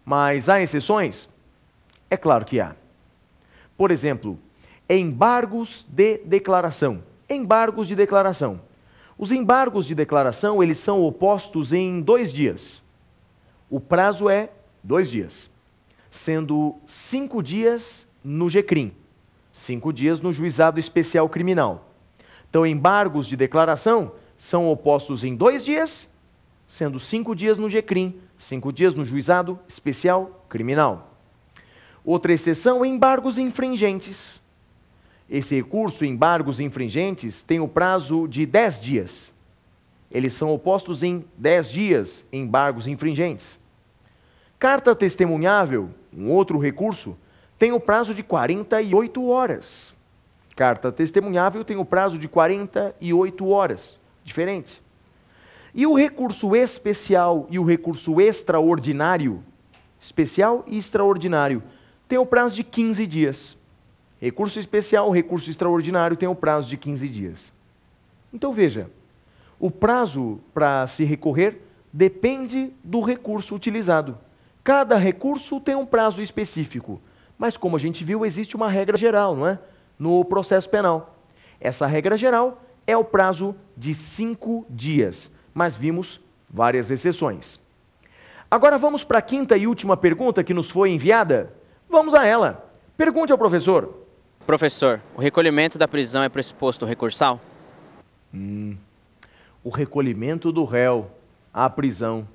Mas há exceções? É claro que há. Por exemplo, embargos de declaração. Embargos de declaração. Os embargos de declaração, eles são opostos em 2 dias. O prazo é 2 dias, sendo 5 dias no GCRIM, 5 dias no Juizado Especial Criminal. Então, embargos de declaração são opostos em 2 dias, sendo 5 dias no GCRIM, 5 dias no Juizado Especial Criminal. Outra exceção, embargos infringentes. Esse recurso, embargos infringentes, tem o prazo de 10 dias. Eles são opostos em 10 dias, embargos infringentes. Carta testemunhável, um outro recurso, tem o prazo de 48 horas. Carta testemunhável tem o prazo de 48 horas, diferentes. E o recurso especial e o recurso extraordinário, especial e extraordinário, tem o prazo de 15 dias. Recurso especial, recurso extraordinário tem o prazo de 15 dias. Então veja, o prazo para se recorrer depende do recurso utilizado. Cada recurso tem um prazo específico, mas como a gente viu, existe uma regra geral, não é? No processo penal. Essa regra geral é o prazo de 5 dias, mas vimos várias exceções. Agora vamos para a quinta e última pergunta que nos foi enviada? Vamos a ela. Pergunte ao professor. Professor, o recolhimento da prisão é pressuposto recursal? O recolhimento do réu à prisão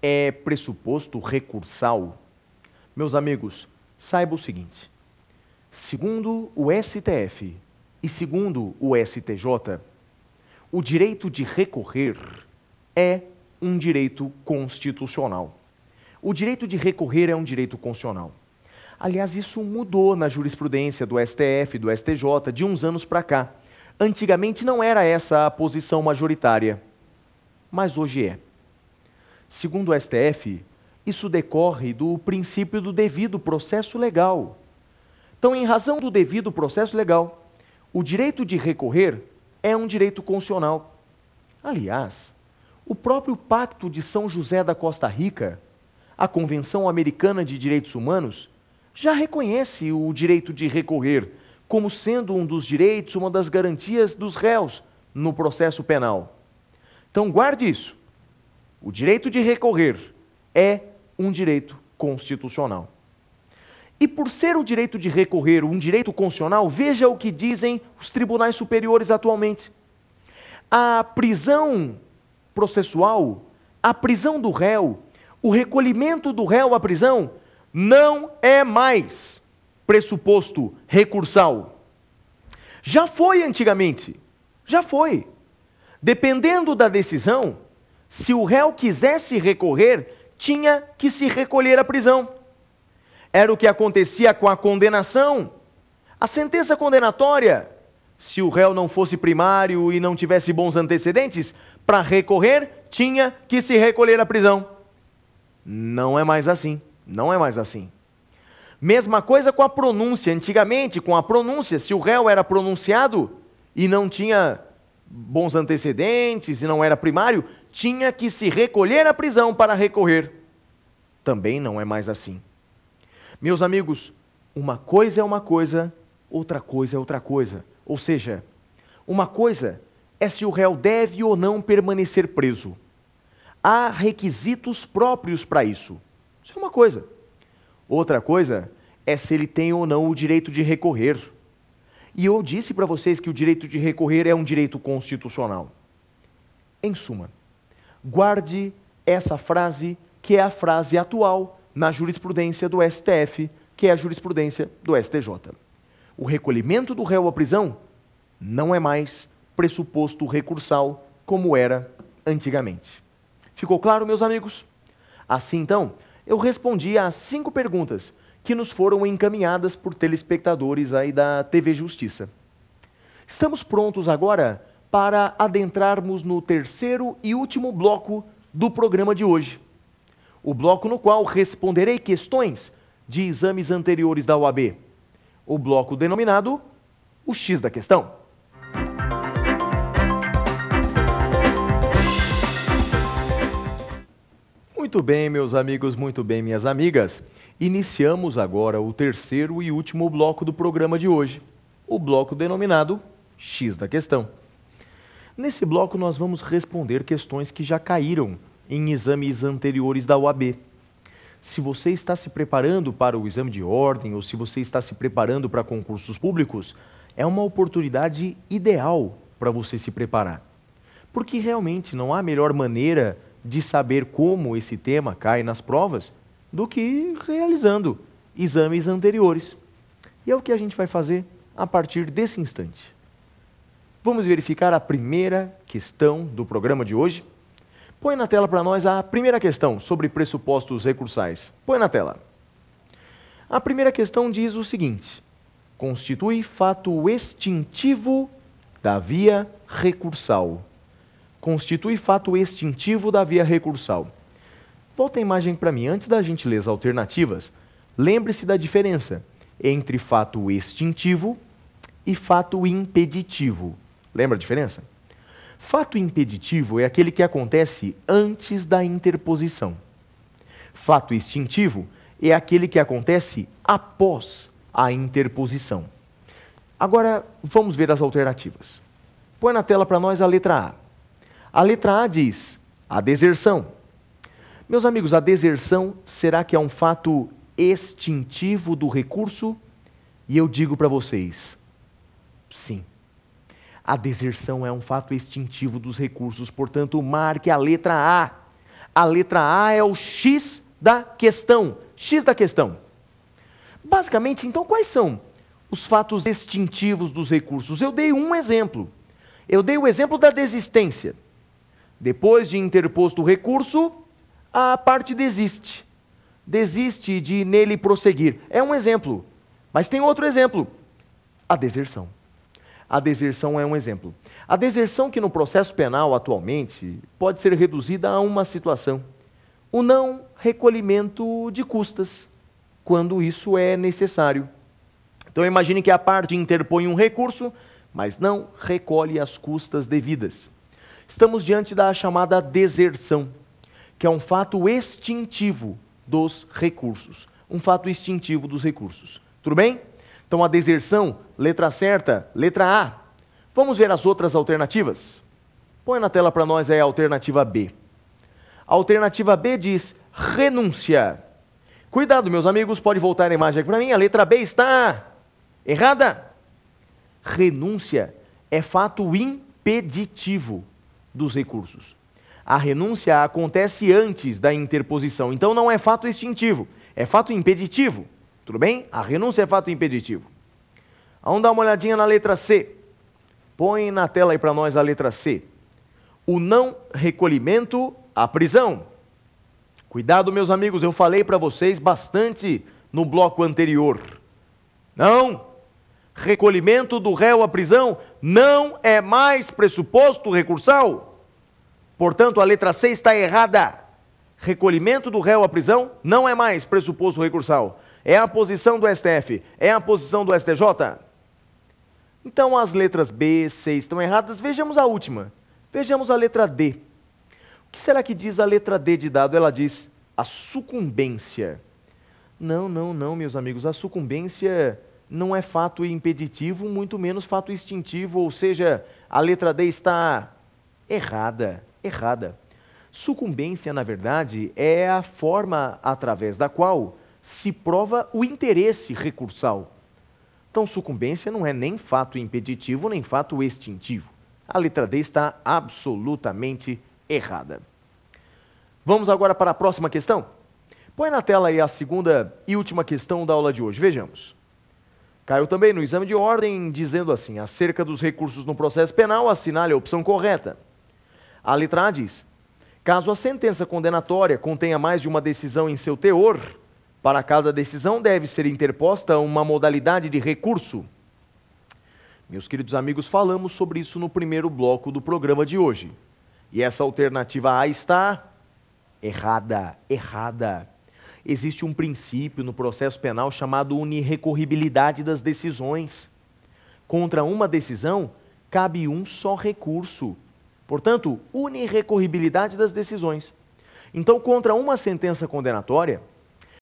é pressuposto recursal? Meus amigos, saiba o seguinte. Segundo o STF e segundo o STJ, o direito de recorrer é um direito constitucional. O direito de recorrer é um direito constitucional. Aliás, isso mudou na jurisprudência do STF, do STJ, de uns anos para cá. Antigamente não era essa a posição majoritária, mas hoje é. Segundo o STF, isso decorre do princípio do devido processo legal. Então, em razão do devido processo legal, o direito de recorrer é um direito constitucional. Aliás, o próprio Pacto de São José da Costa Rica, a Convenção Americana de Direitos Humanos, já reconhece o direito de recorrer como sendo um dos direitos, uma das garantias dos réus no processo penal. Então, guarde isso. O direito de recorrer é um direito constitucional. E por ser o direito de recorrer um direito constitucional, veja o que dizem os tribunais superiores atualmente. A prisão processual, a prisão do réu, o recolhimento do réu à prisão, não é mais pressuposto recursal. Já foi antigamente, já foi. Dependendo da decisão, se o réu quisesse recorrer, tinha que se recolher à prisão. Era o que acontecia com a condenação. A sentença condenatória, se o réu não fosse primário e não tivesse bons antecedentes, para recorrer, tinha que se recolher à prisão. Não é mais assim. Não é mais assim. Mesma coisa com a pronúncia. Antigamente, com a pronúncia, se o réu era pronunciado e não tinha bons antecedentes e não era primário, tinha que se recolher à prisão para recorrer. Também não é mais assim. Meus amigos, uma coisa é uma coisa, outra coisa é outra coisa. Ou seja, uma coisa é se o réu deve ou não permanecer preso. Há requisitos próprios para isso. Isso é uma coisa. Outra coisa é se ele tem ou não o direito de recorrer. E eu disse para vocês que o direito de recorrer é um direito constitucional. Em suma, guarde essa frase, que é a frase atual na jurisprudência do STF, que é a jurisprudência do STJ. O recolhimento do réu à prisão não é mais pressuposto recursal como era antigamente. Ficou claro, meus amigos? Assim, então, eu respondi às 5 perguntas que nos foram encaminhadas por telespectadores aí da TV Justiça. Estamos prontos agora para adentrarmos no terceiro e último bloco do programa de hoje. O bloco no qual responderei questões de exames anteriores da OAB. O bloco denominado o X da questão. Muito bem, meus amigos, muito bem, minhas amigas. Iniciamos agora o terceiro e último bloco do programa de hoje, o bloco denominado X da Questão. Nesse bloco nós vamos responder questões que já caíram em exames anteriores da OAB. Se você está se preparando para o exame de ordem ou se você está se preparando para concursos públicos, é uma oportunidade ideal para você se preparar. Porque realmente não há melhor maneira de saber como esse tema cai nas provas do que realizando exames anteriores. E é o que a gente vai fazer a partir desse instante. Vamos verificar a primeira questão do programa de hoje. Põe na tela para nós a primeira questão sobre pressupostos recursais. Põe na tela. A primeira questão diz o seguinte: constitui fato extintivo da via recursal. Constitui fato extintivo da via recursal. Volta a imagem para mim. Antes da gente ler as alternativas, lembre-se da diferença entre fato extintivo e fato impeditivo. Lembra a diferença? Fato impeditivo é aquele que acontece antes da interposição. Fato extintivo é aquele que acontece após a interposição. Agora, vamos ver as alternativas. Põe na tela para nós a letra A. A letra A diz a deserção. Meus amigos, a deserção, será que é um fato extintivo do recurso? E eu digo para vocês, sim. A deserção é um fato extintivo dos recursos, portanto, marque a letra A. A letra A é o X da questão. X da questão. Basicamente, então, quais são os fatos extintivos dos recursos? Eu dei um exemplo. Eu dei o exemplo da desistência. Depois de interposto o recurso, a parte desiste. Desiste de nele prosseguir. É um exemplo. Mas tem outro exemplo. A deserção. A deserção é um exemplo. A deserção que no processo penal atualmente pode ser reduzida a uma situação: o não recolhimento de custas, quando isso é necessário. Então imagine que a parte interpõe um recurso, mas não recolhe as custas devidas. Estamos diante da chamada deserção, que é um fato extintivo dos recursos. Um fato extintivo dos recursos. Tudo bem? Então a deserção, letra certa, letra A. Vamos ver as outras alternativas? Põe na tela para nós aí a alternativa B. A alternativa B diz renúncia. Cuidado, meus amigos, pode voltar a imagem aqui para mim. A letra B está errada. Renúncia é fato impeditivo dos recursos. A renúncia acontece antes da interposição, então não é fato extintivo, é fato impeditivo. Tudo bem? A renúncia é fato impeditivo. Vamos dar uma olhadinha na letra C. Põe na tela aí para nós a letra C. O não recolhimento à prisão. Cuidado, meus amigos, eu falei para vocês bastante no bloco anterior. Não! Recolhimento do réu à prisão não é mais pressuposto recursal. Portanto, a letra C está errada. Recolhimento do réu à prisão não é mais pressuposto recursal. É a posição do STF, é a posição do STJ. Então as letras B, C estão erradas. Vejamos a última. Vejamos a letra D. O que será que diz a letra D de dado? Ela diz a sucumbência. Não, meus amigos. A sucumbência não é fato impeditivo, muito menos fato extintivo. Ou seja, a letra D está errada. Sucumbência, na verdade, é a forma através da qual se prova o interesse recursal. Então, sucumbência não é nem fato impeditivo, nem fato extintivo. A letra D está absolutamente errada. Vamos agora para a próxima questão? Põe na tela aí a segunda e última questão da aula de hoje. Vejamos. Caiu também no exame de ordem, dizendo assim: acerca dos recursos no processo penal, assinale a opção correta. A letra A diz: caso a sentença condenatória contenha mais de uma decisão em seu teor, para cada decisão deve ser interposta uma modalidade de recurso. Meus queridos amigos, falamos sobre isso no primeiro bloco do programa de hoje. E essa alternativa A está errada. Existe um princípio no processo penal chamado unirrecorribilidade das decisões. Contra uma decisão, cabe um só recurso. Portanto, unirrecorribilidade das decisões. Então, contra uma sentença condenatória,